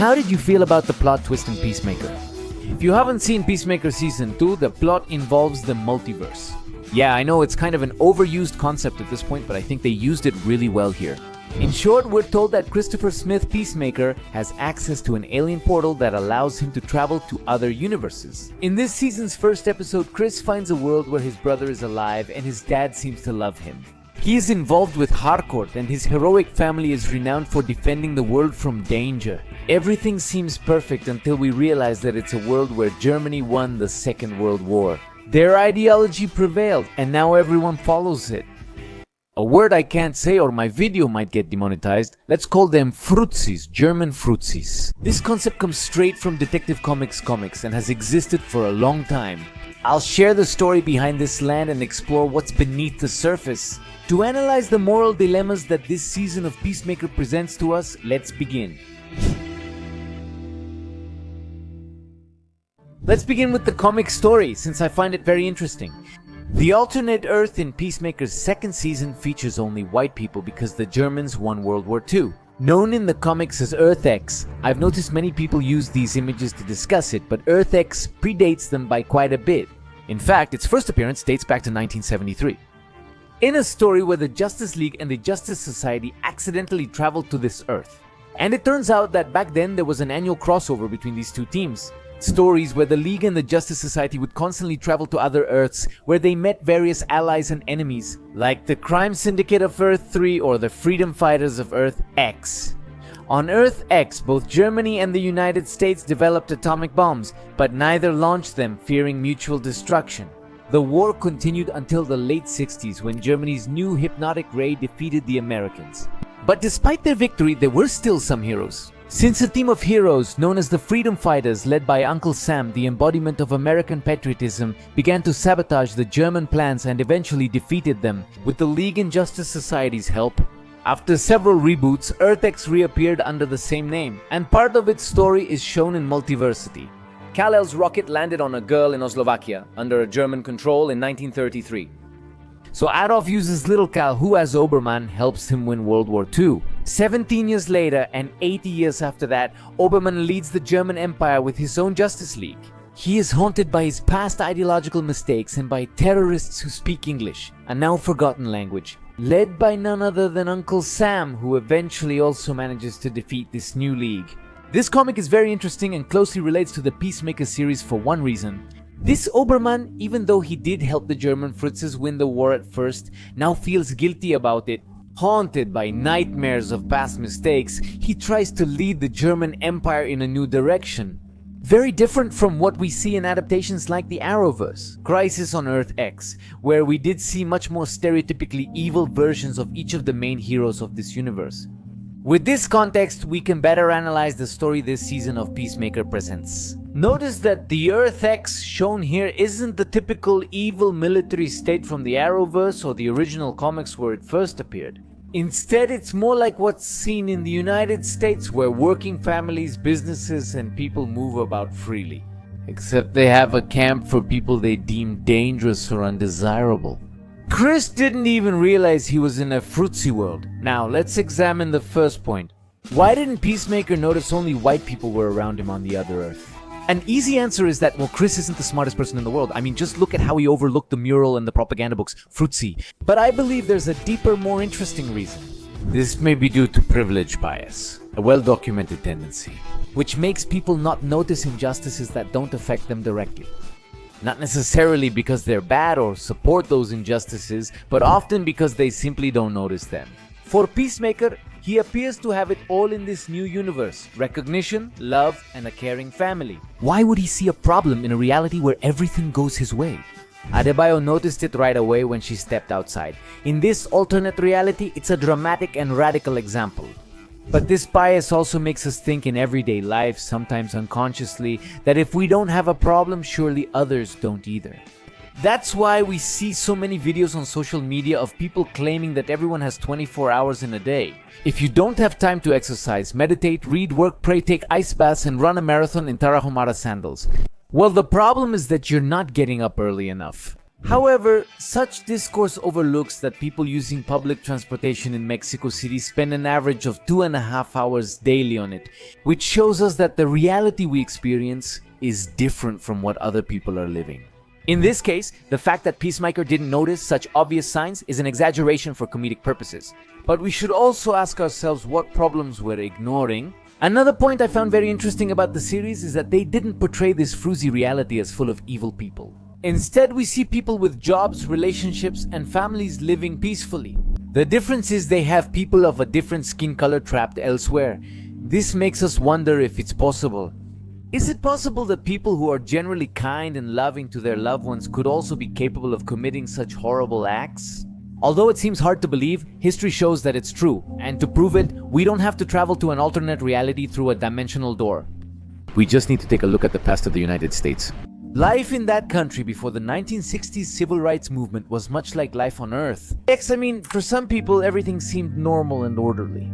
How did you feel about the plot twist in Peacemaker? If you haven't seen Peacemaker Season 2, the plot involves the multiverse. Yeah, I know it's kind of an overused concept at this point, but I think they used it really well here. In short, we're told that Christopher Smith Peacemaker has access to an alien portal that allows him to travel to other universes. In this season's first episode, Chris finds a world where his brother is alive and his dad seems to love him. He is involved with Harcourt and his heroic family is renowned for defending the world from danger. Everything seems perfect until we realize that it's a world where Germany won the Second World War. Their ideology prevailed and now everyone follows it. A word I can't say or my video might get demonetized. Let's call them Fruzis, German Fruzis. This concept comes straight from Detective Comics and has existed for a long time. I'll share the story behind this land and explore what's beneath the surface. To analyze the moral dilemmas that this season of Peacemaker presents to us, let's begin. Let's begin with the comic story, since I find it very interesting. The alternate Earth in Peacemaker's second season features only white people because the Germans won World War II. Known in the comics as Earth X, I've noticed many people use these images to discuss it, but Earth X predates them by quite a bit. In fact, its first appearance dates back to 1973. In a story where the Justice League and the Justice Society accidentally traveled to this Earth. And it turns out that back then there was an annual crossover between these two teams. Stories where the League and the Justice Society would constantly travel to other Earths where they met various allies and enemies, like the Crime Syndicate of Earth 3 or the Freedom Fighters of Earth X. On Earth X, both Germany and the United States developed atomic bombs, but neither launched them, fearing mutual destruction. The war continued until the late 60s when Germany's new hypnotic ray defeated the Americans. But despite their victory, there were still some heroes. Since a team of heroes known as the Freedom Fighters led by Uncle Sam, the embodiment of American patriotism, began to sabotage the German plans and eventually defeated them with the League and Justice Society's help. After several reboots, Earth X reappeared under the same name, and part of its story is shown in Multiversity. Kal-El's rocket landed on a girl in Slovakia under a German control in 1933. So Adolf uses little Kal, who as Obermann helps him win World War II. 17 years later and 80 years after that, Obermann leads the German Empire with his own Justice League. He is haunted by his past ideological mistakes and by terrorists who speak English, a now forgotten language, led by none other than Uncle Sam, who eventually also manages to defeat this new league. This comic is very interesting and closely relates to the Peacemaker series for one reason. This Obermann, even though he did help the German Fritzes win the war at first, now feels guilty about it. Haunted by nightmares of past mistakes, he tries to lead the German Empire in a new direction. Very different from what we see in adaptations like the Arrowverse, Crisis on Earth X, where we did see much more stereotypically evil versions of each of the main heroes of this universe. With this context, we can better analyze the story this season of Peacemaker presents. Notice that the Earth X shown here isn't the typical evil military state from the Arrowverse or the original comics where it first appeared. Instead, it's more like what's seen in the United States, where working families, businesses, and people move about freely. Except they have a camp for people they deem dangerous or undesirable. Chris didn't even realize he was in a Fruitsy world. Now, let's examine the first point. Why didn't Peacemaker notice only white people were around him on the other Earth? An easy answer is that, well, Chris isn't the smartest person in the world. I mean, just look at how he overlooked the mural and the propaganda books, Fruitsy. But I believe there's a deeper, more interesting reason. This may be due to privilege bias, a well-documented tendency, which makes people not notice injustices that don't affect them directly. Not necessarily because they're bad or support those injustices, but often because they simply don't notice them. For Peacemaker, he appears to have it all in this new universe: recognition, love, and a caring family. Why would he see a problem in a reality where everything goes his way? Adebayo noticed it right away when she stepped outside. In this alternate reality, it's a dramatic and radical example. But this bias also makes us think in everyday life, sometimes unconsciously, that if we don't have a problem, surely others don't either. That's why we see so many videos on social media of people claiming that everyone has 24 hours in a day. If you don't have time to exercise, meditate, read, work, pray, take ice baths, and run a marathon in Tarahumara sandals, well, the problem is that you're not getting up early enough. However, such discourse overlooks that people using public transportation in Mexico City spend an average of 2.5 hours daily on it, which shows us that the reality we experience is different from what other people are living. In this case, the fact that Peacemaker didn't notice such obvious signs is an exaggeration for comedic purposes. But we should also ask ourselves what problems we're ignoring. Another point I found very interesting about the series is that they didn't portray this fruity reality as full of evil people. Instead, we see people with jobs, relationships, and families living peacefully. The difference is they have people of a different skin color trapped elsewhere. This makes us wonder if it's possible. Is it possible that people who are generally kind and loving to their loved ones could also be capable of committing such horrible acts? Although it seems hard to believe, history shows that it's true, and to prove it, we don't have to travel to an alternate reality through a dimensional door. We just need to take a look at the past of the United States. Life in that country before the 1960s civil rights movement was much like life on Earth. For some people, everything seemed normal and orderly.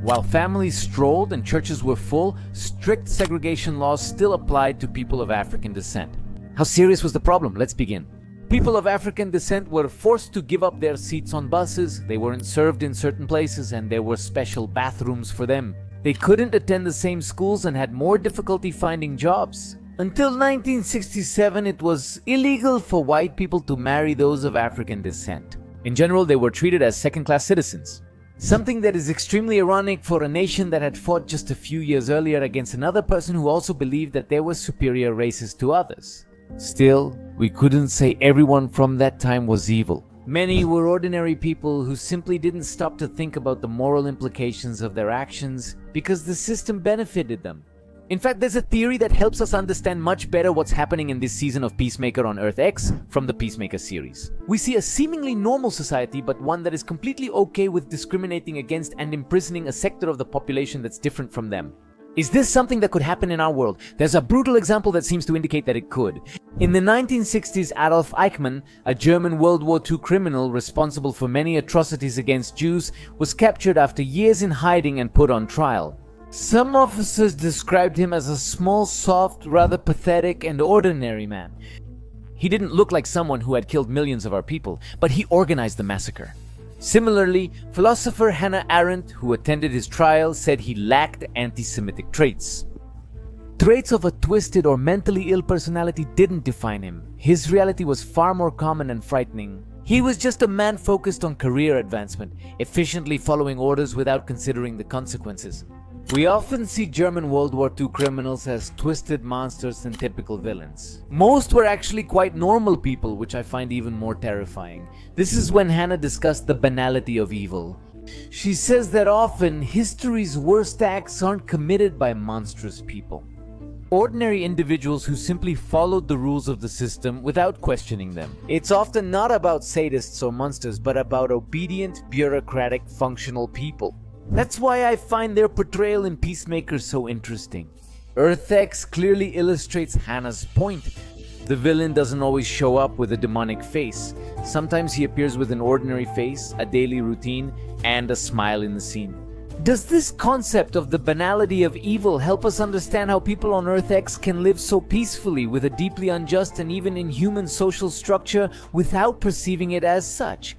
While families strolled and churches were full, strict segregation laws still applied to people of African descent. How serious was the problem? Let's begin. People of African descent were forced to give up their seats on buses, they weren't served in certain places, and there were special bathrooms for them. They couldn't attend the same schools and had more difficulty finding jobs. Until 1967, it was illegal for white people to marry those of African descent. In general, they were treated as second-class citizens. Something that is extremely ironic for a nation that had fought just a few years earlier against another person who also believed that there were superior races to others. Still, we couldn't say everyone from that time was evil. Many were ordinary people who simply didn't stop to think about the moral implications of their actions because the system benefited them. In fact, there's a theory that helps us understand much better what's happening in this season of Peacemaker on Earth X from the Peacemaker series. We see a seemingly normal society, but one that is completely okay with discriminating against and imprisoning a sector of the population that's different from them. Is this something that could happen in our world? There's a brutal example that seems to indicate that it could. In the 1960s, Adolf Eichmann, a German World War II criminal responsible for many atrocities against Jews, was captured after years in hiding and put on trial. Some officers described him as a small, soft, rather pathetic and ordinary man. He didn't look like someone who had killed millions of our people, but he organized the massacre. Similarly, philosopher Hannah Arendt, who attended his trial, said he lacked anti-Semitic traits. Traits of a twisted or mentally ill personality didn't define him. His reality was far more common and frightening. He was just a man focused on career advancement, efficiently following orders without considering the consequences. We often see German World War II criminals as twisted monsters and typical villains. Most were actually quite normal people, which I find even more terrifying. This is when Hannah discussed the banality of evil. She says that often history's worst acts aren't committed by monstrous people. Ordinary individuals who simply followed the rules of the system without questioning them. It's often not about sadists or monsters, but about obedient, bureaucratic, functional people. That's why I find their portrayal in Peacemaker so interesting. Earth X clearly illustrates Hannah's point. The villain doesn't always show up with a demonic face. Sometimes he appears with an ordinary face, a daily routine, and a smile in the scene. Does this concept of the banality of evil help us understand how people on Earth X can live so peacefully with a deeply unjust and even inhuman social structure without perceiving it as such?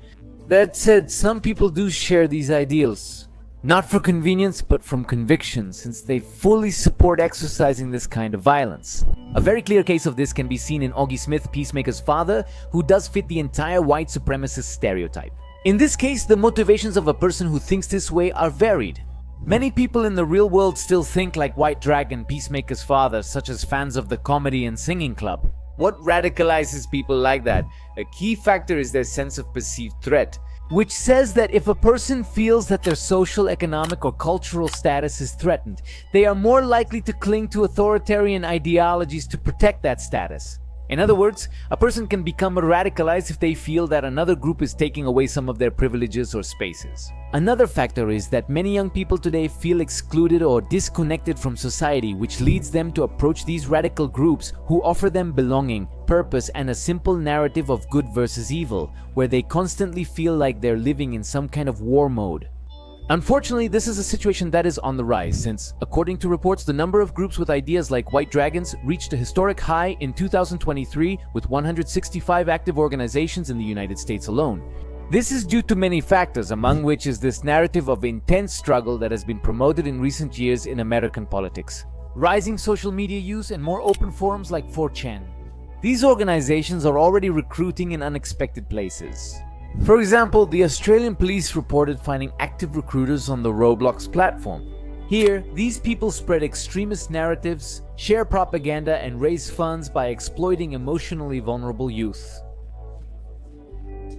That said, some people do share these ideals. Not for convenience, but from conviction, since they fully support exercising this kind of violence. A very clear case of this can be seen in Augie Smith, Peacemaker's father, who does fit the entire white supremacist stereotype. In this case, the motivations of a person who thinks this way are varied. Many people in the real world still think like White Dragon, Peacemaker's father, such as fans of the comedy and singing club. What radicalizes people like that? A key factor is their sense of perceived threat, which says that if a person feels that their social, economic, or cultural status is threatened, they are more likely to cling to authoritarian ideologies to protect that status. In other words, a person can become radicalized if they feel that another group is taking away some of their privileges or spaces. Another factor is that many young people today feel excluded or disconnected from society, which leads them to approach these radical groups who offer them belonging, purpose, and a simple narrative of good versus evil, where they constantly feel like they're living in some kind of war mode. Unfortunately, this is a situation that is on the rise since, according to reports, the number of groups with ideas like White Dragons reached a historic high in 2023 with 165 active organizations in the United States alone. This is due to many factors, among which is this narrative of intense struggle that has been promoted in recent years in American politics. Rising social media use and more open forums like 4chan. These organizations are already recruiting in unexpected places. For example, the Australian police reported finding active recruiters on the Roblox platform. Here, these people spread extremist narratives, share propaganda, and raise funds by exploiting emotionally vulnerable youth.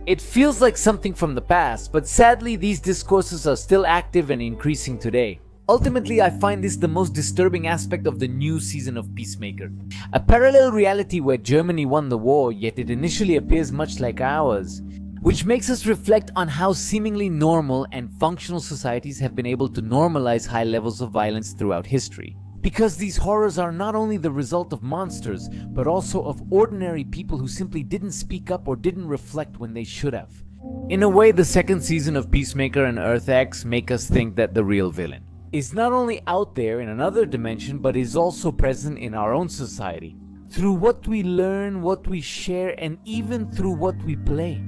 It feels like something from the past, but sadly these discourses are still active and increasing today. Ultimately, I find this the most disturbing aspect of the new season of Peacemaker. A parallel reality where Germany won the war, yet it initially appears much like ours, which makes us reflect on how seemingly normal and functional societies have been able to normalize high levels of violence throughout history. Because these horrors are not only the result of monsters, but also of ordinary people who simply didn't speak up or didn't reflect when they should have. In a way, the second season of Peacemaker and Earth X make us think that the real villain is not only out there in another dimension, but is also present in our own society. Through what we learn, what we share, and even through what we play.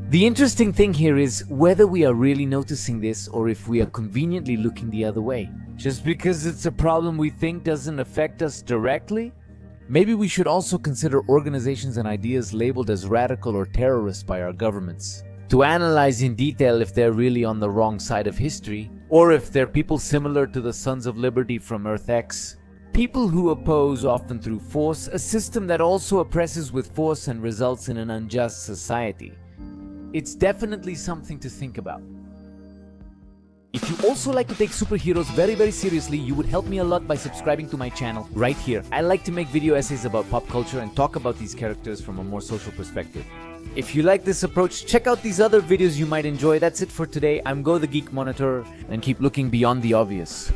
The interesting thing here is whether we are really noticing this or if we are conveniently looking the other way. Just because it's a problem we think doesn't affect us directly? Maybe we should also consider organizations and ideas labeled as radical or terrorist by our governments, to analyze in detail if they're really on the wrong side of history, or if they're people similar to the Sons of Liberty from Earth X. People who oppose, often through force, a system that also oppresses with force and results in an unjust society. It's definitely something to think about. If you also like to take superheroes very seriously, you would help me a lot by subscribing to my channel right here. I like to make video essays about pop culture and talk about these characters from a more social perspective. If you like this approach, check out these other videos you might enjoy. That's it for today. I'm Go the Geek Monitor, and keep looking beyond the obvious.